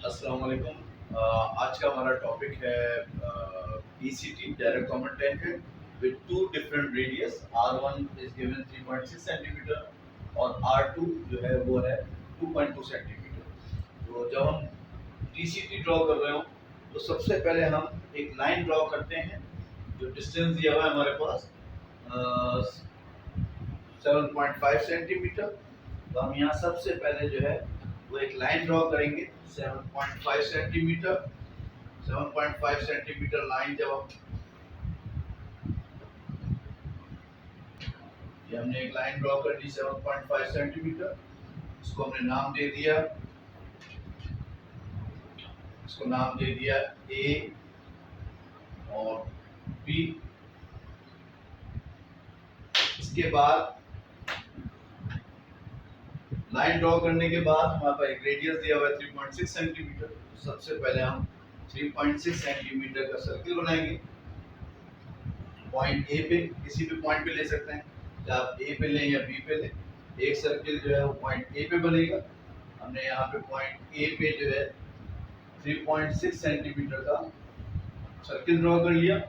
अस्सलाम वालेकुम। आज का हमारा टॉपिक है DCT direct common tangent with two different radius. R1 is given 3.6 centimetre और R2 जो है वो है 2.2 सेंटीमीटर। तो जब हम DCT ड्रॉ कर रहे हो तो सबसे पहले हम एक लाइन ड्रॉ करते हैं। जो डिस्टेंस दिया हुआ है हमारे पास 7.5 सेंटीमीटर। तो हम यहाँ सबसे पहले जो है वो एक लाइन ड्रॉ करेंगे 7.5 सेंटीमीटर। 7.5 सेंटीमीटर लाइन जब हम ये हमने एक लाइन ड्रॉ कर दी 7.5 सेंटीमीटर। इसको हमने नाम दे दिया, इसको नाम दे दिया A और B। इसके बाद लाइन ड्रॉ करने के बाद हमारे पास एक रेडियस दिया हुआ है 3.6 सेंटीमीटर। तो सबसे पहले हम 3.6 सेंटीमीटर का सर्किल बनाएंगे पॉइंट ए पे। किसी भी पॉइंट पे ले सकते हैं, चाहे आप ए पे लें या बी पे लें। एक सर्किल जो है वो पॉइंट ए पे बनेगा। हमने यहाँ पे पॉइंट ए पे जो है 3.6 सेंटीमीटर का सर्किल ड्रॉ कर लिया।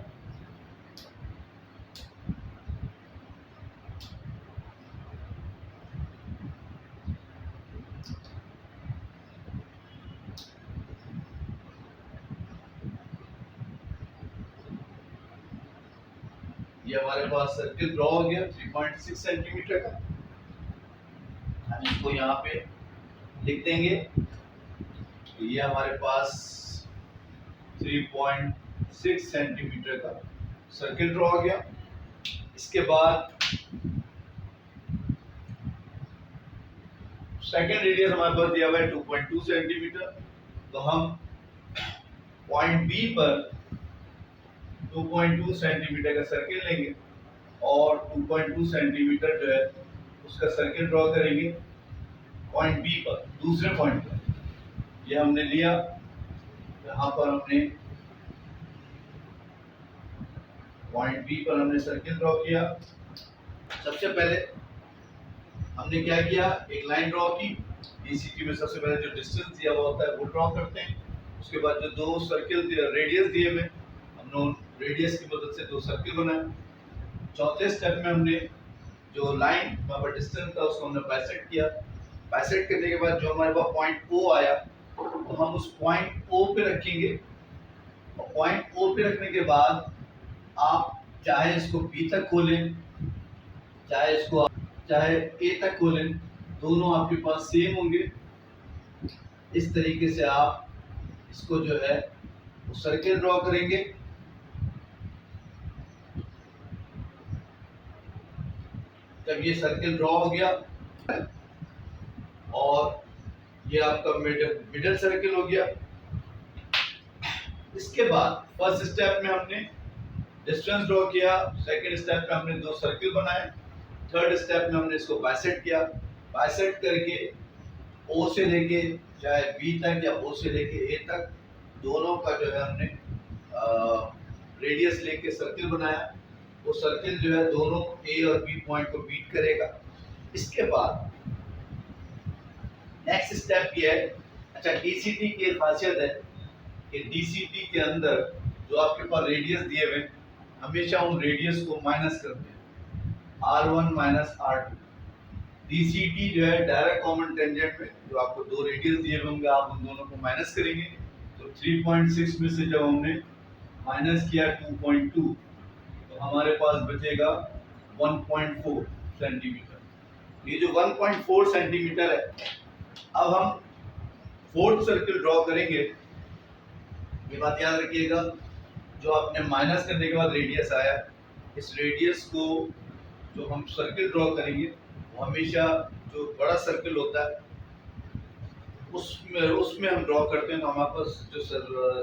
ये हमारे पास सर्किल ड्रॉ हो गया 3.6 सेंटीमीटर का। हम इसको यहाँ पे लिख देंगे। तो ये हमारे पास 3.6 सेंटीमीटर का सर्किल ड्रॉ हो गया। इसके बाद सेकेंड रेडियस हमारे पास दिया हुआ है 2.2 सेंटीमीटर। तो हम पॉइंट बी पर 2.2 सेंटीमीटर का सर्किल लेंगे और 2.2 सेंटीमीटर जो है उसका सर्किल ड्रॉ करेंगे पॉइंट बी पर, दूसरे पॉइंट पर। ये हमने लिया, यहाँ पर हमने पॉइंट बी पर हमने सर्किल ड्रॉ किया। सबसे पहले हमने क्या किया, एक लाइन ड्रॉ की। DCT में सबसे पहले जो डिस्टेंस दिया हुआ होता है वो ड्रॉ करते हैं। उसके बाद जो दो सर्किल रेडियस दिए हुए, हमने रेडियस की मदद से दो सर्किल बनाए। चौथे स्टेप में हमने जो लाइन वहाँ पर डिस्टेंस था उसको हमने बाइसेक्ट किया। बाइसेक्ट करने के बाद जो हमारे पास पॉइंट O आया तो हम उस पॉइंट O पे रखेंगे। और पॉइंट O पे रखने के बाद आप चाहे इसको B तक खोलें, चाहे A तक खोलें, दोनों आपके पास सेम होंगे। इस तरीके से आप इसको जो है वो सर्किल ड्रॉ करेंगे। जब ये सर्किल ड्रॉ हो गया और ये आपका मिडिल सर्किल हो गया, इसके बाद फर्स्ट स्टेप में हमने डिस्टेंस ड्रॉ किया, सेकंड स्टेप में हमने दो सर्किल बनाए, थर्ड स्टेप में हमने इसको बाइसेक्ट किया। बाइसेक्ट करके O से लेके चाहे B तक या O से लेके A तक दोनों का जो है हमने रेडियस लेके सर्किल बनाया। वो सर्किल जो है दोनों A और B पॉइंट को बीट करेगा। इसके बाद नेक्स्ट स्टेप ये है, अच्छा DCT की खासियत है कि DCT के अंदर जो आपके पास रेडियस दिए हुए हमेशा उन रेडियस को माइनस करते हैं, R1 माइनस R2। DCT जो है डायरेक्ट कॉमन टेंजेंट में जो आपको दो रेडियस दिए हुए होंगे आप उन दोनों को माइनस करेंगे। तो 3.6 में से जब हमने माइनस किया 2.2 तो हमारे पास बचेगा 1.4 सेंटीमीटर। ये जो 1.4 सेंटीमीटर है, अब हम फोर्थ सर्किल ड्रॉ करेंगे। ये बात याद रखिएगा, जो आपने माइनस करने के बाद रेडियस आया, इस रेडियस को जो हम सर्किल ड्रॉ करेंगे वो हमेशा जो बड़ा सर्किल होता है उसमें हम ड्रॉ करते हैं। तो हमारे पास जो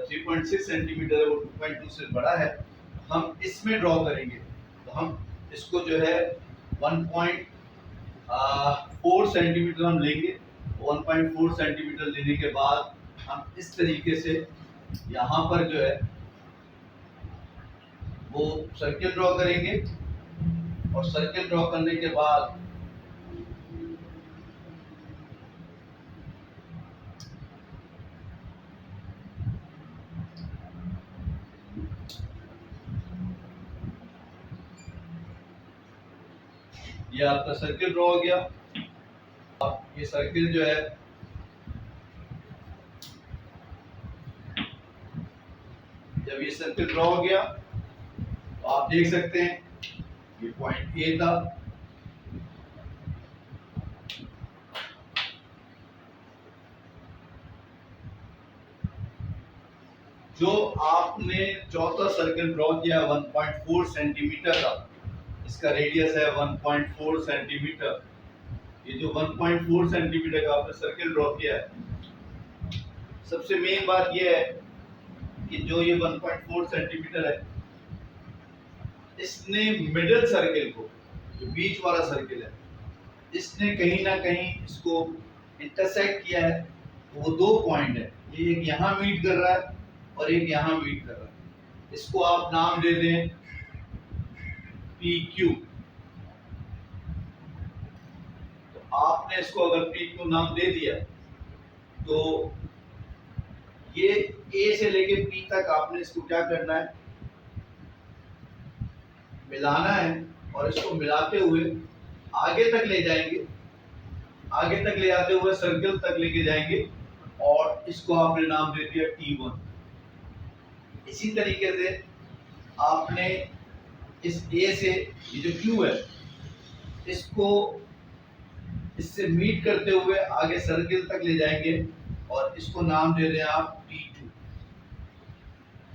3.6 सेंटीमीटर है वो 2.2 से बड़ा है, हम इसमें ड्रॉ करेंगे। तो हम इसको जो है 1.4 सेंटीमीटर हम लेंगे। 1.4 सेंटीमीटर लेने के बाद हम इस तरीके से यहाँ पर जो है वो सर्किल ड्रॉ करेंगे। और सर्किल ड्रॉ करने के बाद ये आपका सर्किल ड्रॉ हो गया। अब ये सर्किल जो है जब ये सर्किल ड्रॉ हो गया तो आप देख सकते हैं ये पॉइंट ए था, जो आपने चौथा सर्किल ड्रॉ किया 1.4 सेंटीमीटर का, इसका रेडियस है 1.4 सेंटीमीटर। ये जो 1.4 सेंटीमीटर का आपने सर्किल ड्रॉ किया है, सबसे मेन बात ये है कि जो ये 1.4 सेंटीमीटर है, इसने मिडिल सर्किल को, जो बीच वाला सर्किल है, इसने कहीं ना कहीं इसको इंटरसेक्ट किया है। वो दो पॉइंट है, ये एक यहाँ मीट कर रहा है और एक यहाँ मीट कर रहा है। इसको आप नाम दे दें PQ। तो आपने इसको अगर PQ नाम दे दिया तो ये A से लेके P तक आपने इसको क्या करना है, मिलाना है, और इसको मिलाते हुए आगे तक ले जाएंगे, आगे तक ले जाते हुए सर्किल तक लेके जाएंगे, और इसको आपने नाम दे दिया T1। इसी तरीके से आपने इस A से ये जो Q है, इसको इससे मीट करते हुए आगे सर्किल तक ले जाएंगे, और इसको नाम दे दें आप T2।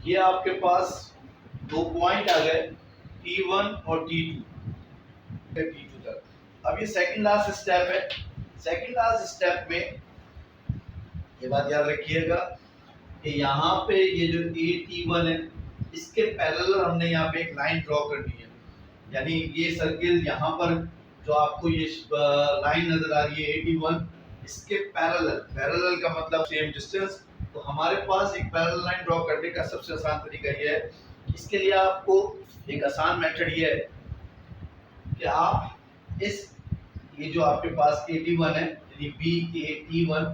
ये आपके पास दो पॉइंट आ गए, T1 और T2 तक। अब ये सेकंड लास्ट स्टेप है। सेकंड लास्ट स्टेप में ये बात याद रखिएगा कि यहाँ पे ये जो T1 है, इसके पैरेलल हमने यहाँ पे एक लाइन ड्रॉ करनी है। यानी ये सर्किल यहाँ पर जो आपको ये लाइन नजर आ रही है T1, इसके पैरेलल का मतलब सेम डिस्टेंस। तो हमारे पास एक पैरेलल लाइन ड्रॉ करने का सबसे आसान तरीका ये है। इसके लिए आपको एक आसान मेथड ये है कि आप ये जो आपके पास T1 है, यानी BAT1,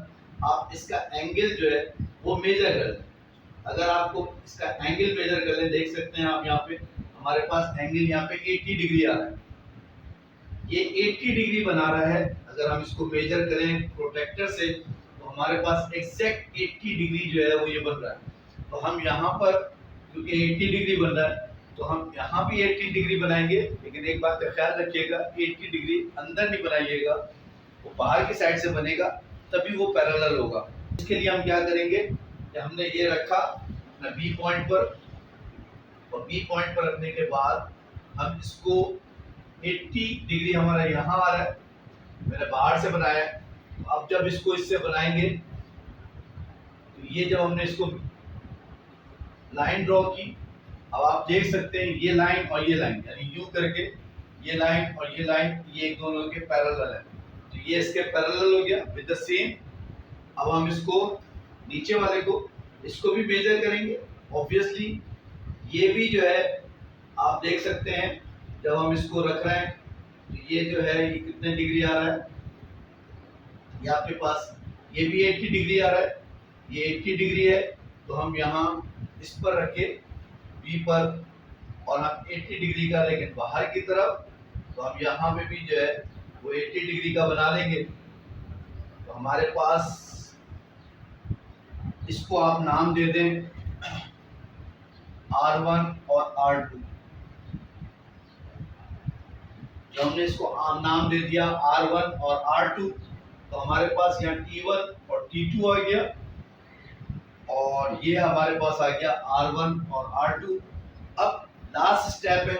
आप इसका एंगल जो है वो मेजर कर लें। अगर आपको इसका एंगल मेजर कर लें, देख सकते हैं आप यहाँ पे हमारे पास एंगल यहाँ पे 80 डिग्री आ रहा है। ये 80 डिग्री बना रहा है। अगर हम इसको मेजर करें प्रोटेक्टर से तो हमारे पास एग्जैक्ट 80 डिग्री जो है वो ये बन रहा है। तो हम यहाँ पर क्योंकि 80 डिग्री बन रहा है तो हम यहाँ भी 80 डिग्री बनाएंगे, लेकिन एक बात का ख्याल रखिएगा, 80 डिग्री अंदर नहीं बनाइएगा, वो बाहर की साइड से बनेगा, तभी वो पैरेलल होगा। इसके लिए हम क्या करेंगे कि हमने ये रखा अपना बी पॉइंट पर, और बी पॉइंट पर रखने के बाद हम इसको 80 डिग्री हमारा यहाँ आ रहा है, मैंने बाहर से बनाया है। तो अब जब इसको इससे बनाएंगे तो ये जब हमने इसको लाइन ड्रॉ की, अब आप देख सकते हैं ये लाइन और ये लाइन, यानी यूं करके ये लाइन और ये लाइन, ये एक दोनों के पैरेलल है। तो ये इसके पैरेलल हो गया विद द सेम। अब हम इसको नीचे वाले को इसको भी मेजर करेंगे। ऑब्वियसली ये भी जो है आप देख सकते हैं जब हम इसको रख रहे हैं तो ये जो है ये कितने डिग्री आ रहा है, ये आपके पास ये भी 80 डिग्री आ रहा है, ये 80 डिग्री है। तो हम यहाँ इस पर रखे बी पर, और हम 80 डिग्री का लेकिन बाहर की तरफ, तो हम यहाँ पे भी जो है वो 80 डिग्री का बना लेंगे। तो हमारे पास इसको आप नाम दे दें R1 और R2। जब हमने इसको नाम दे दिया R1 और R2 तो हमारे पास यहाँ T1 और T2 आ गया, और ये हमारे पास आ गया R1 और R2। अब लास्ट स्टेप है।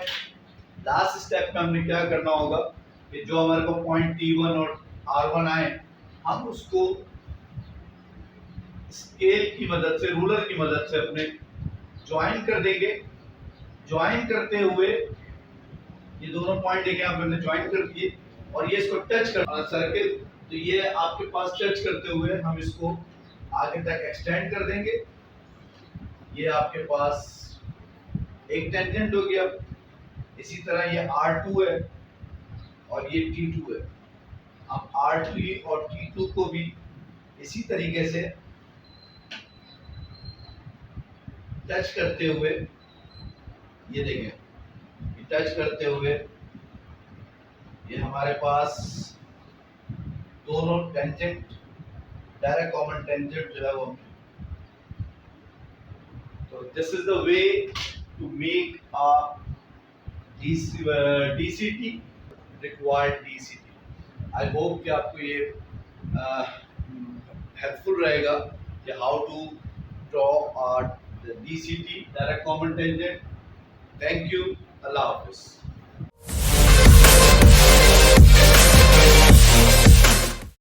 लास्ट स्टेप में हमने क्या करना होगा कि जो हमारे को पॉइंट T1 और R1 आए, हम उसको स्केल की मदद से, रूलर की मदद से अपने ज्वाइन कर देंगे। ज्वाइन करते हुए ये दोनों पॉइंट देखें आप, हमने ज्वाइन कर दिए, और ये इसको टच कर सर्किल, तो ये आपके पास टच करते हुए हम इसको आगे तक एक्सटेंड कर देंगे। ये आपके पास एक टेंजेंट हो गया। इसी तरह ये R2 है और ये T2 है। हम R3 और T2 को भी इसी तरीके से टच करते हुए, ये देखें, टच करते हुए ये हमारे पास दोनों टेंजेंट, डायरेक्ट कॉमन टेंजेंट जो है वो, तो this is the way to make a DCT required DCT। I hope कि आपको ये हेल्पफुल रहेगा कि how to draw DCT, direct common tangent. Thank you, अल्लाह हाफिज।